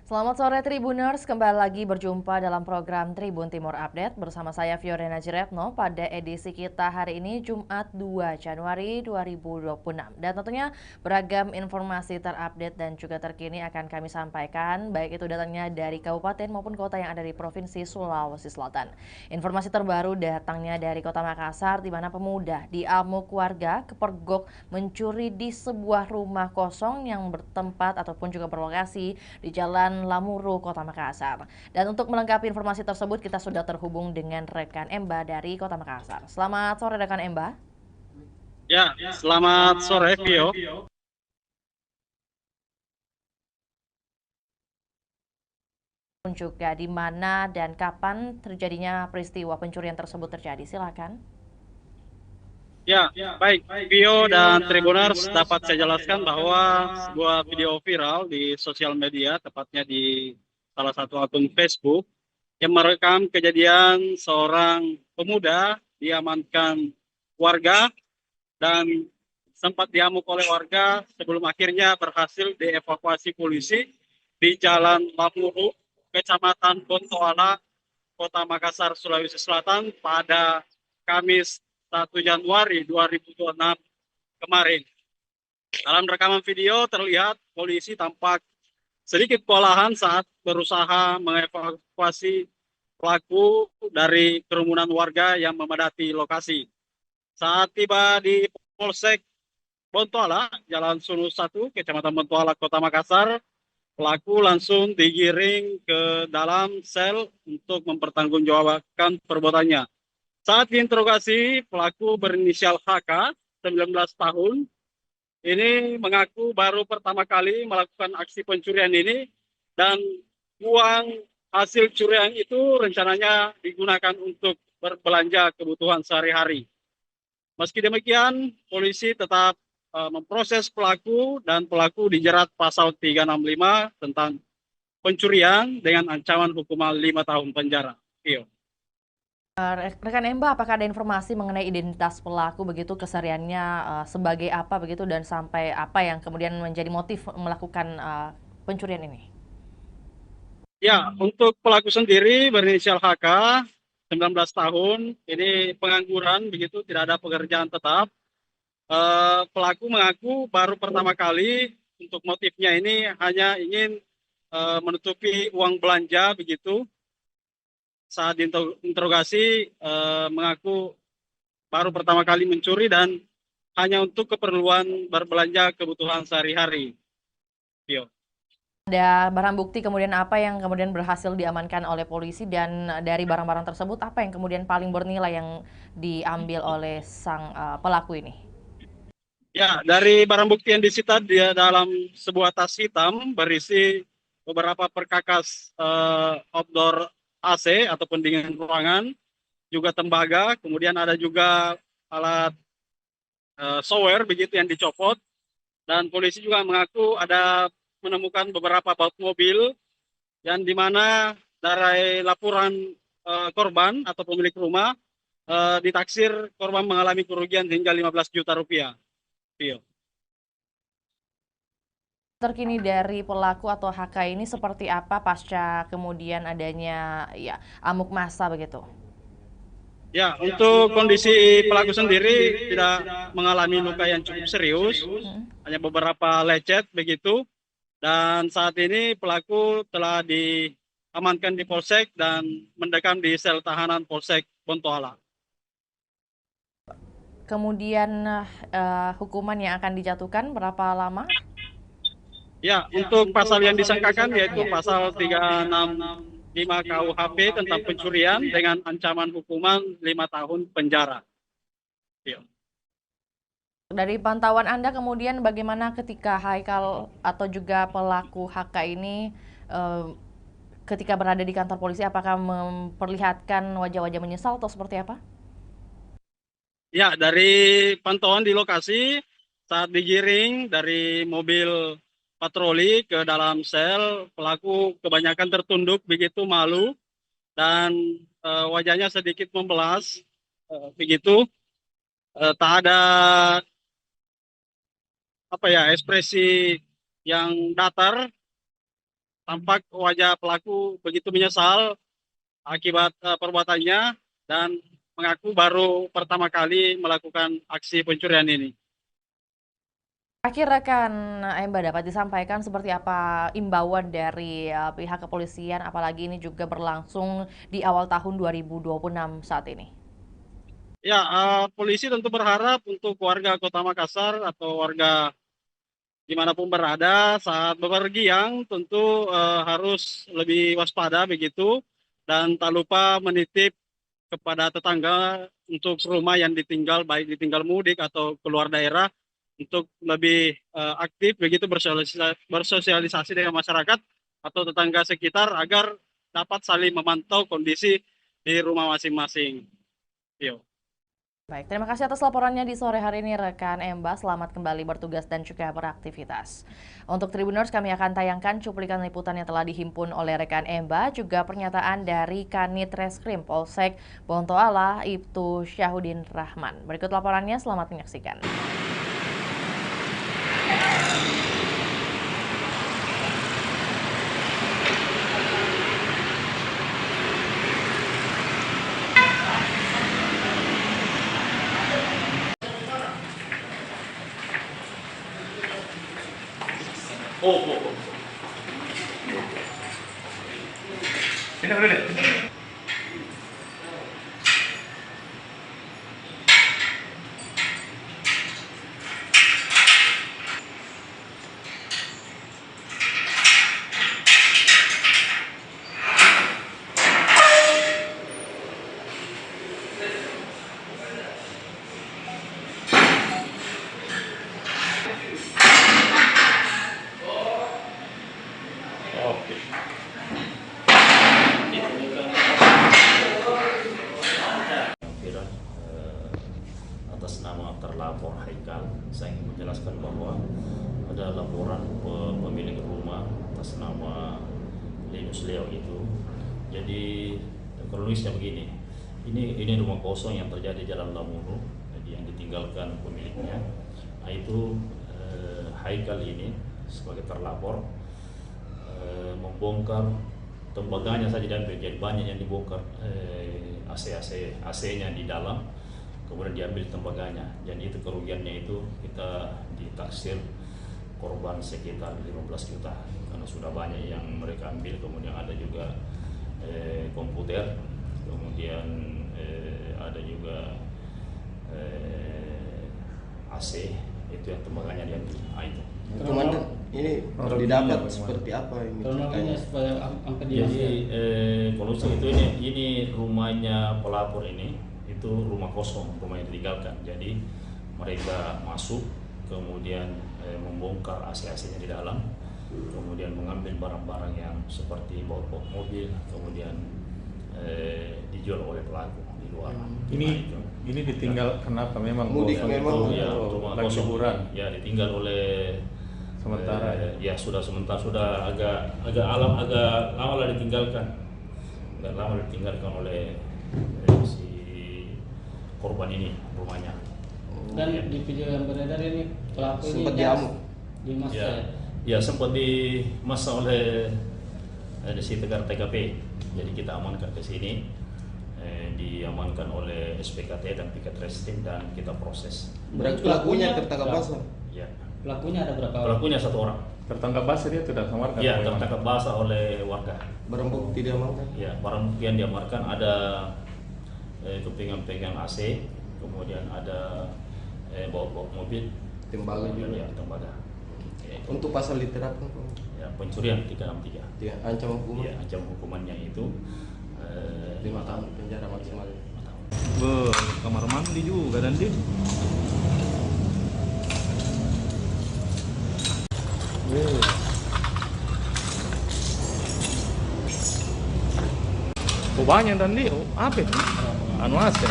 Selamat sore Tribuners, kembali lagi berjumpa dalam program Tribun Timur Update bersama saya Fiorena Jiretno pada edisi kita hari ini Jumat 2 Januari 2026. Dan tentunya beragam informasi terupdate dan juga terkini akan kami sampaikan, baik itu datangnya dari kabupaten maupun kota yang ada di Provinsi Sulawesi Selatan. Informasi terbaru datangnya dari Kota Makassar di mana pemuda diamuk warga kepergok mencuri di sebuah rumah kosong yang bertempat ataupun juga berlokasi di Jalan Lamuru, Kota Makassar. Dan untuk melengkapi informasi tersebut, kita sudah terhubung dengan rekan Emba dari Kota Makassar. Selamat sore rekan Emba. Ya, selamat sore, Vio. Juga di mana dan kapan terjadinya peristiwa pencurian tersebut terjadi? Silakan. Ya, baik, Vio dan Tribuners dapat saya jelaskan bahwa sebuah video viral di sosial media, tepatnya di salah satu akun Facebook, yang merekam kejadian seorang pemuda diamankan warga dan sempat diamuk oleh warga sebelum akhirnya berhasil dievakuasi polisi di Jalan Lamuru, Kecamatan Bontoala, Kota Makassar, Sulawesi Selatan pada Kamis 1 Januari 2026 kemarin. Dalam rekaman video terlihat polisi tampak sedikit kewalahan saat berusaha mengevakuasi pelaku dari kerumunan warga yang memadati lokasi. Saat tiba di Polsek Bontoala, Jalan Sunu 1, Kecamatan Bontoala, Kota Makassar, pelaku langsung digiring ke dalam sel untuk mempertanggungjawabkan perbuatannya. Saat diinterogasi, pelaku berinisial HK, 19 tahun, ini mengaku baru pertama kali melakukan aksi pencurian ini dan uang hasil curian itu rencananya digunakan untuk berbelanja kebutuhan sehari-hari. Meski demikian, polisi tetap memproses pelaku dan pelaku dijerat pasal 365 tentang pencurian dengan ancaman hukuman 5 tahun penjara. Iyo. Rekan Emba, apakah ada informasi mengenai identitas pelaku begitu kesehariannya sebagai apa begitu dan sampai apa yang kemudian menjadi motif melakukan pencurian ini? Ya, untuk pelaku sendiri berinisial HK, 19 tahun, ini pengangguran begitu, tidak ada pekerjaan tetap. Pelaku mengaku baru pertama kali untuk motifnya ini hanya ingin menutupi uang belanja begitu. Saat diinterogasi mengaku baru pertama kali mencuri dan hanya untuk keperluan berbelanja kebutuhan sehari-hari. Ada barang bukti kemudian apa yang kemudian berhasil diamankan oleh polisi dan dari barang-barang tersebut apa yang kemudian paling bernilai yang diambil oleh sang pelaku ini? Ya, dari barang bukti yang disita dia dalam sebuah tas hitam berisi beberapa perkakas outdoor AC atau pendingin ruangan, juga tembaga, kemudian ada juga alat shower begitu yang dicopot, dan polisi juga mengaku ada menemukan beberapa baut mobil yang dimana dari laporan korban atau pemilik rumah ditaksir korban mengalami kerugian hingga 15 juta rupiah. Iya. Terkini dari pelaku atau HK ini seperti apa pasca kemudian adanya ya amuk massa begitu? Ya, untuk kondisi pelaku sendiri tidak mengalami luka yang cukup serius, hanya beberapa lecet begitu. Dan saat ini pelaku telah diamankan di Polsek dan mendekam di sel tahanan Polsek Bontoala. Kemudian hukuman yang akan dijatuhkan berapa lama? Ya, untuk pasal yang disangkakan yaitu Ya. pasal 365 KUHP tentang pencurian dengan ancaman hukuman 5 tahun penjara. Ya. Dari pantauan Anda kemudian bagaimana ketika Haikal atau juga pelaku HK ini eh, ketika berada di kantor polisi apakah memperlihatkan wajah-wajah menyesal atau seperti apa? Ya, dari pantauan di lokasi saat digiring dari mobil patroli ke dalam sel, pelaku kebanyakan tertunduk begitu malu dan wajahnya sedikit membelas begitu. Tak ada apa ya ekspresi yang datar, tampak wajah pelaku begitu menyesal akibat perbuatannya dan mengaku baru pertama kali melakukan aksi pencurian ini. Akhir rekan Mbak dapat disampaikan seperti apa imbauan dari pihak kepolisian, apalagi ini juga berlangsung di awal tahun 2026 saat ini? Ya, polisi tentu berharap untuk warga Kota Makassar atau warga dimanapun berada saat bepergian tentu harus lebih waspada begitu dan tak lupa menitip kepada tetangga untuk rumah yang ditinggal, baik ditinggal mudik atau keluar daerah, untuk lebih aktif begitu bersosialisasi dengan masyarakat atau tetangga sekitar agar dapat saling memantau kondisi di rumah masing-masing. Yo. Baik, terima kasih atas laporannya di sore hari ini rekan Emba. Selamat kembali bertugas dan juga beraktivitas. Untuk Tribuners kami akan tayangkan cuplikan liputan yang telah dihimpun oleh rekan Emba, juga pernyataan dari Kanit Reskrim Polsek Bontoala Ibtu Syahudin Rahman. Berikut laporannya, selamat menyaksikan. Ini udah deh. Oke. Atas nama terlapor Haikal, saya ingin menjelaskan bahwa ada laporan pemilik rumah atas nama Linus Leo itu. Jadi kronisnya begini, ini rumah kosong yang terjadi Jalan Lamuru, jadi yang ditinggalkan pemiliknya. Nah, itu Haikal ini sebagai terlapor membongkar tembaganya saja diambil, jadi banyak yang dibongkar AC-nya di dalam, kemudian diambil tembaganya. Jadi itu kerugiannya itu kita ditaksir korban sekitar 15 juta karena sudah banyak yang mereka ambil. Kemudian ada juga komputer, kemudian ada juga AC, itu yang tembaganya diambil. Nah, itu. Komandan, ini didapat seperti apa ini? Kronologinya supaya angka Jadi kalau itu ini rumahnya pelapor ini, itu rumah kosong, rumah yang ditinggalkan. Jadi mereka masuk, kemudian membongkar AC-AC-nya di dalam, kemudian mengambil barang-barang yang seperti baut mobil, kemudian dijual oleh pelaku di luar. Ini ditinggal kenapa? Memang Mudik bosan memang. itu, Ya, atau rumah lagi kosong. liburan Ya, ditinggal oleh sementara. ya sudah sementara, sudah agak lama lah ditinggalkan. Agak lama ditinggalkan oleh si korban ini rumahnya. Dan di video yang beredar ini pelaku ini Sempat diamuk. di masa Ya sempat dimasa oleh si Tegar TKP. Jadi kita amankan ke sini, diamankan oleh SPKT dan Piket Reskrim dan kita proses. Berarti pelakunya tertangkap basah. Ya. Pelakunya ada berapa orang? Pelakunya satu orang. Tertangkap basah dia tidak samarkan. Ya, tertangkap basah oleh warga. Barang bukti diamankan. Ya, barang bukti yang diamankan ada kepingan-pingan AC, kemudian ada bawa mobil, Tembaga juga. ya, tembaga. Ya, itu. Untuk pasal diterapkan, Pak. Ya, pencurian 363. Ya, ancam hukuman Ya, ancam hukumannya itu 5 tahun penjara maksimal. 5 tahun. Kamar mandi juga dan dia. Oh, banyak dan dia. Oh, apa itu? Anu AC.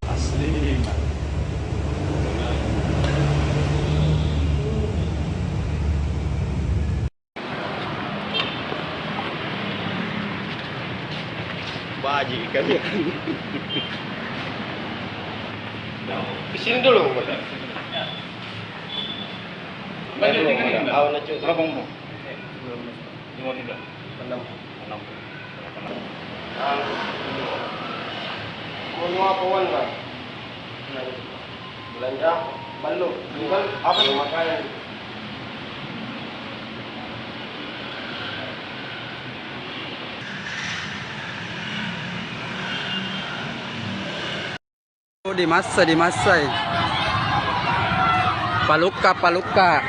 Asli. Baji kan ya. Kesini dulu, Pak. Awan na cuy. Berapa umur? 53. 6. 6. Mau apa wan ba? Belanja balo. Bukan apa nih makanan? Di masa Paluka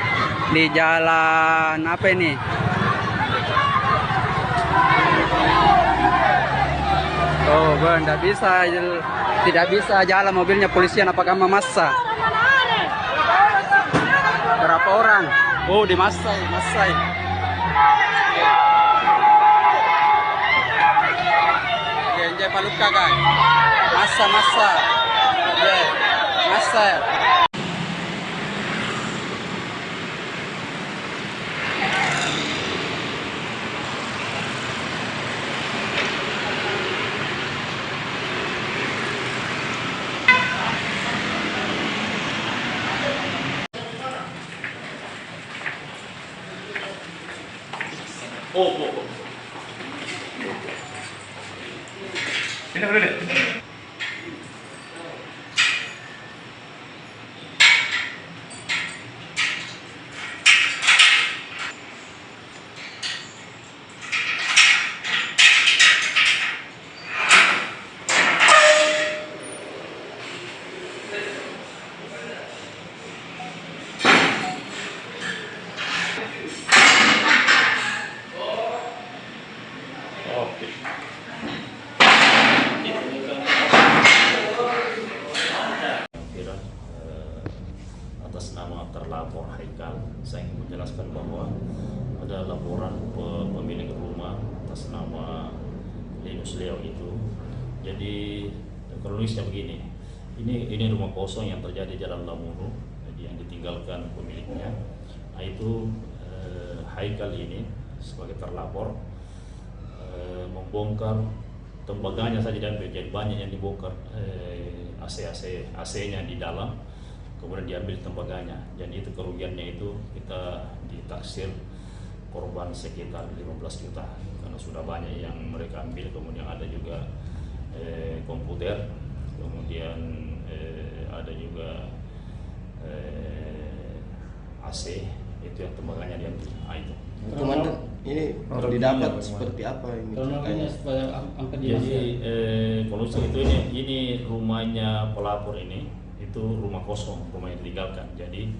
di jalan apa ini? Oh, tidak bisa jalan mobilnya polisian, apakah masa? Berapa orang? Oh, di Masai. Genjai Paluka kan? Masa. Yeah. Masa. Ini udah deh. Oke. Viral atas nama terlapor Haikal, saya ingin menjelaskan bahwa ada laporan pemilik rumah atas nama Linus Leo itu. Jadi kronisnya begini, ini rumah kosong yang terjadi di Jalan Lamuru, yang ditinggalkan pemiliknya. Nah itu Haikal ini sebagai terlapor membongkar tembaganya saja, dan jadi banyak yang dibongkar, AC-nya di dalam, kemudian diambil tembaganya, dan itu kerugiannya itu kita ditaksir korban sekitar 15 juta karena sudah banyak yang mereka ambil. Kemudian ada juga komputer, kemudian ada juga AC, itu yang tembaganya diambil. Nah, itu. Komandan, ini didapat seperti apa ini? Kronologinya supaya angka dia. Jadi kondisi itu ini rumahnya pelapor ini, itu rumah kosong, rumah yang ditinggalkan. Jadi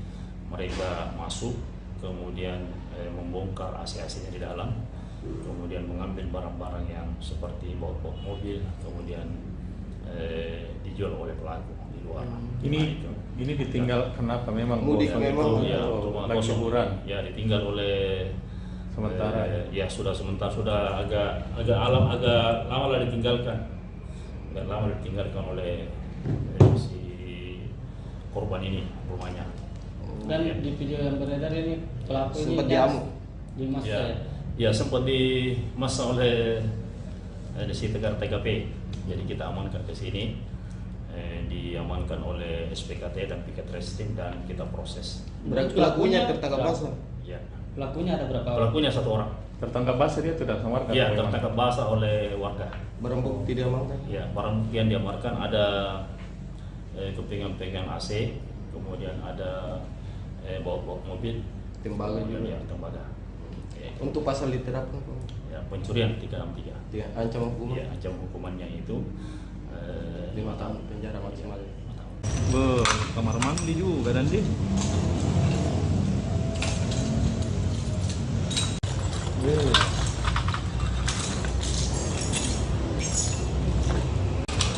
mereka masuk, kemudian membongkar AC-AC-nya di dalam, kemudian mengambil barang-barang yang seperti baut mobil, kemudian dijual oleh pelaku di luar. Ini ditinggal kenapa? Memang Mudik bosan memang. itu, Ya, atau rumah lagi kosong. liburan Ya, ditinggal oleh sementara. ya sudah sementara, sudah agak lama lah ditinggalkan. Agak lama ditinggalkan oleh si korban ini rumahnya. Dan di video yang beredar ini pelaku ini Sempat diamuk. di masa Ya, ya. ya sempat dimasa oleh si Tegar TKP. Jadi kita amankan ke sini, diamankan oleh SPKT dan Piket Reskrim, dan kita proses. Berarti pelakunya tertangkap basah. Ya, Pelakunya ada berapa orang? pelakunya 1 orang. Tertangkap basah dia tidak samarkan. Ya, memang. tertangkap basah oleh warga. Barang bukti diamankan. Ya, barang bukti yang diamankan ada kepingan-pingan AC, kemudian ada baut-baut mobil, Tembaga kemudian juga. ya, tembaga. Ya, Untuk pasal diterapkan Pak. ya, pencurian 363. Ya, ancaman hukuman Ya, ancaman hukumannya itu 5 tahun penjara maksimal. 5 tahun. Kamar mandi juga dan dia.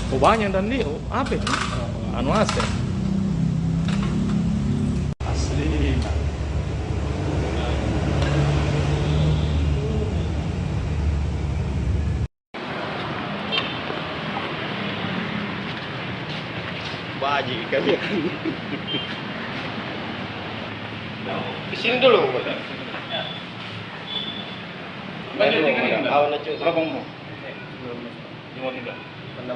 Oh banyak dan dia. Oh, apa itu? Anu AC. Asli. Baji kali. Di sini dulu. Awan aja. Berapa umur? 53. 6. 6.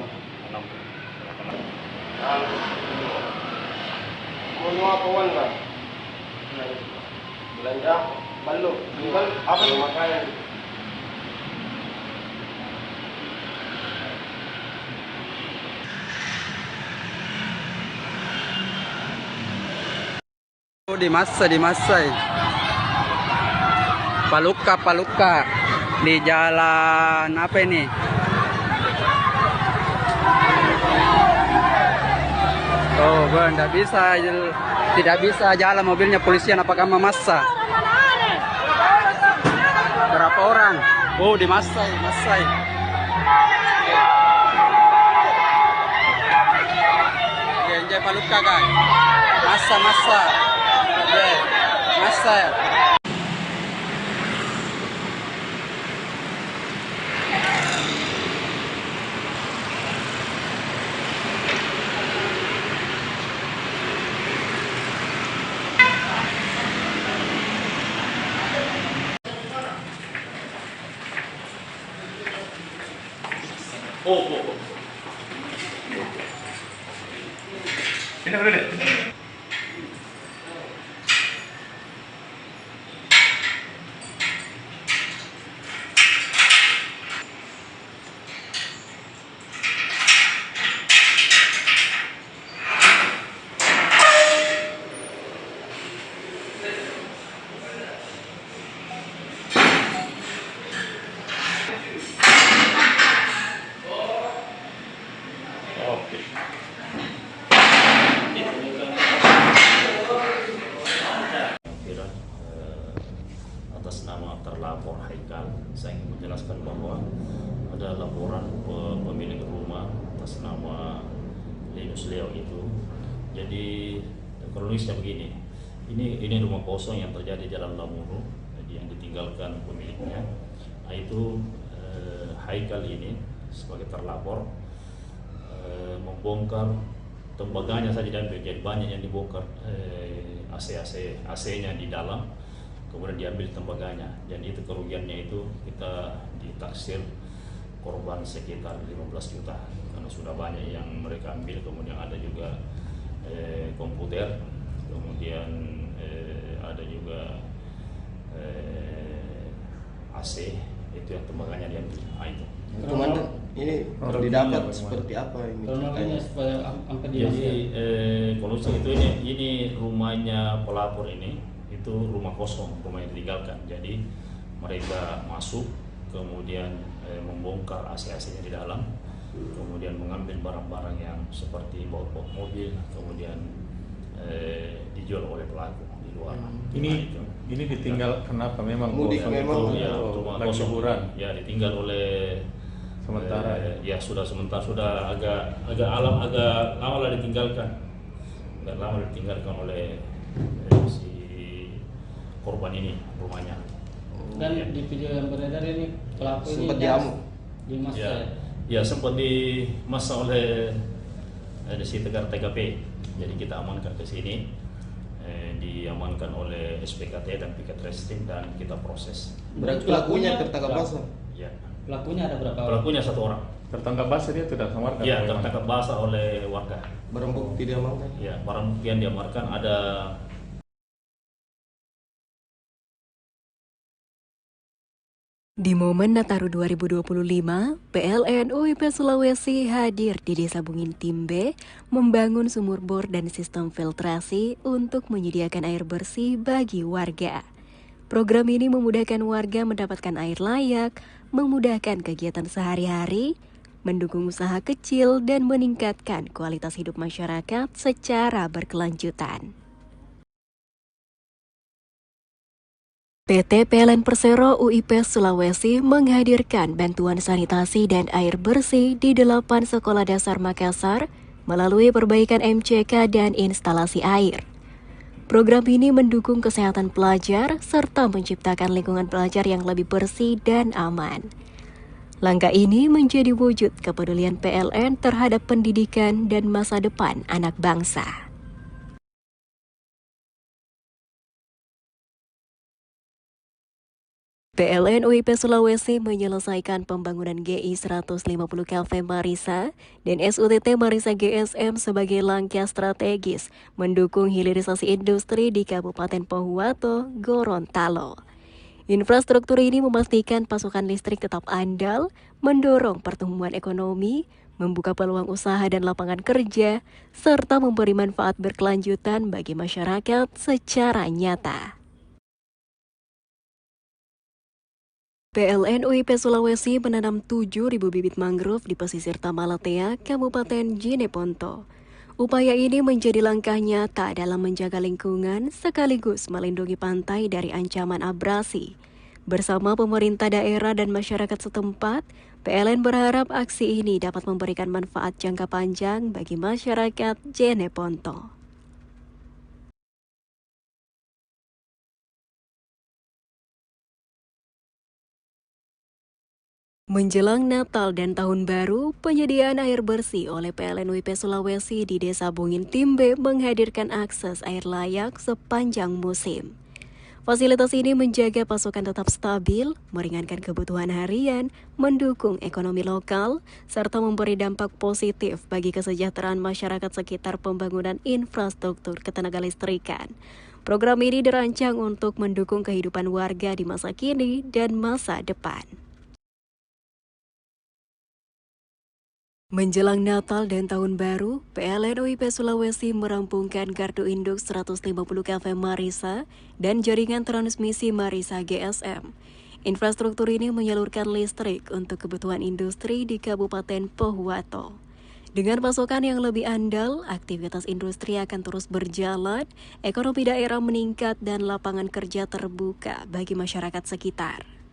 Mau apa wan ba? Belanja belum. Jual apa nih makanan? Oh, di masa Paluka di jalan apa ini? Oh, tidak bisa jalan mobilnya polisian, apakah massa? Berapa orang? Oh, di Masai. Enjoy Paluka guys. Massa. Yeah, massa. Ini udah deh. Oke. Viral, atas nama terlapor Haikal, saya ingin menjelaskan bahwa ada laporan pemilik rumah atas nama Linus Leo itu. Jadi kronisnya begini, ini rumah kosong yang terjadi di Jalan Lamuru, jadi yang ditinggalkan pemiliknya. Nah, itu Haikal ini sebagai terlapor membongkar tembaganya saja diambil, jadi banyak yang dibongkar AC-nya di dalam, kemudian diambil tembaganya, dan itu kerugiannya itu kita ditaksir korban sekitar 15 juta karena sudah banyak yang mereka ambil. Kemudian ada juga komputer, kemudian ada juga AC, itu yang tembaganya diambil. Nah, itu. Komandan, ini didapat seperti apa ini Kronologinya ceritanya? supaya sampai di Jadi kalau itu ini rumahnya pelapor ini, itu rumah kosong, rumah yang ditinggalkan. Jadi mereka masuk, kemudian membongkar AC-AC-nya di dalam, kemudian mengambil barang-barang yang seperti baut mobil, kemudian dijual oleh pelaku di luar. Ini ditinggal kenapa? Memang Mudik kosong memang. itu Ya, untuk rumah lagi kosong. liburan. Ya, ditinggal oleh Sementara ya sudah sementara, sudah agak lama lah ditinggalkan. Agak lama ditinggalkan oleh si korban ini rumahnya. Dan di video yang beredar ini pelaku ini Sempat diamuk. di masa Ya, ya sempat dimasa oleh si Tegar TKP. Jadi kita amankan ke sini, diamankan oleh SPKT dan Piket Reskrim, dan kita proses. Berarti pelakunya tertangkap basah. Ya, Pelakunya ada berapa orang? pelakunya 1 orang. Tertangkap basah dia tidak samarkan. Ya, tertangkap basah oleh warga. Barang bukti diamankan. Ya, barang bukti yang diamankan ada Di momen Nataru 2025, PLN UIP Sulawesi hadir di Desa Bungin Timbe membangun sumur bor dan sistem filtrasi untuk menyediakan air bersih bagi warga. Program ini memudahkan warga mendapatkan air layak, memudahkan kegiatan sehari-hari, mendukung usaha kecil, dan meningkatkan kualitas hidup masyarakat secara berkelanjutan. PT PLN Persero UIP Sulawesi menghadirkan bantuan sanitasi dan air bersih di 8 sekolah dasar Makassar melalui perbaikan MCK dan instalasi air. Program ini mendukung kesehatan pelajar serta menciptakan lingkungan belajar yang lebih bersih dan aman. Langkah ini menjadi wujud kepedulian PLN terhadap pendidikan dan masa depan anak bangsa. PLN UIP Sulawesi menyelesaikan pembangunan GI 150 kV Marisa dan SUTT Marisa GSM sebagai langkah strategis mendukung hilirisasi industri di Kabupaten Pohuwato, Gorontalo. Infrastruktur ini memastikan pasokan listrik tetap andal, mendorong pertumbuhan ekonomi, membuka peluang usaha dan lapangan kerja, serta memberi manfaat berkelanjutan bagi masyarakat secara nyata. PLN UIP Sulawesi menanam 7.000 bibit mangrove di pesisir Tamalatea, Kabupaten Jeneponto. Upaya ini menjadi langkah nyata dalam menjaga lingkungan sekaligus melindungi pantai dari ancaman abrasi. Bersama pemerintah daerah dan masyarakat setempat, PLN berharap aksi ini dapat memberikan manfaat jangka panjang bagi masyarakat Jeneponto. Menjelang Natal dan Tahun Baru, penyediaan air bersih oleh PLN UIP Sulawesi di Desa Bungin Timbe menghadirkan akses air layak sepanjang musim. Fasilitas ini menjaga pasokan tetap stabil, meringankan kebutuhan harian, mendukung ekonomi lokal, serta memberi dampak positif bagi kesejahteraan masyarakat sekitar pembangunan infrastruktur ketenagalistrikan. Program ini dirancang untuk mendukung kehidupan warga di masa kini dan masa depan. Menjelang Natal dan Tahun Baru, PLN UIP Sulawesi merampungkan Gardu Induk 150 kV Marisa dan jaringan transmisi Marisa GSM. Infrastruktur ini menyalurkan listrik untuk kebutuhan industri di Kabupaten Pohuwato. Dengan pasokan yang lebih andal, aktivitas industri akan terus berjalan, ekonomi daerah meningkat dan lapangan kerja terbuka bagi masyarakat sekitar.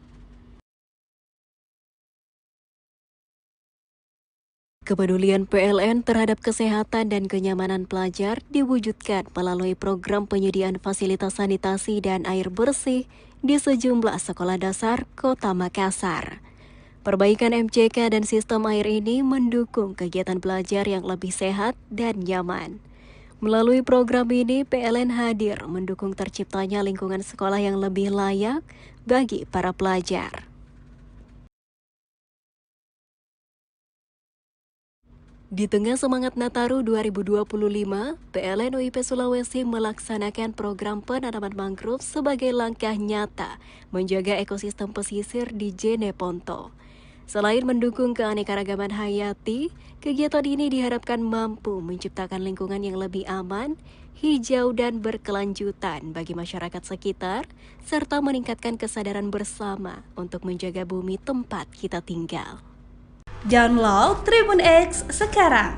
Kepedulian PLN terhadap kesehatan dan kenyamanan pelajar diwujudkan melalui program penyediaan fasilitas sanitasi dan air bersih di sejumlah sekolah dasar Kota Makassar. Perbaikan MCK dan sistem air ini mendukung kegiatan belajar yang lebih sehat dan nyaman. Melalui program ini, PLN hadir mendukung terciptanya lingkungan sekolah yang lebih layak bagi para pelajar. Di tengah semangat Nataru 2025, PLN UIP Sulawesi melaksanakan program penanaman mangrove sebagai langkah nyata menjaga ekosistem pesisir di Jeneponto. Selain mendukung keanekaragaman hayati, kegiatan ini diharapkan mampu menciptakan lingkungan yang lebih aman, hijau dan berkelanjutan bagi masyarakat sekitar, serta meningkatkan kesadaran bersama untuk menjaga bumi tempat kita tinggal. Download Tribun X sekarang,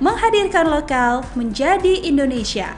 menghadirkan lokal menjadi Indonesia.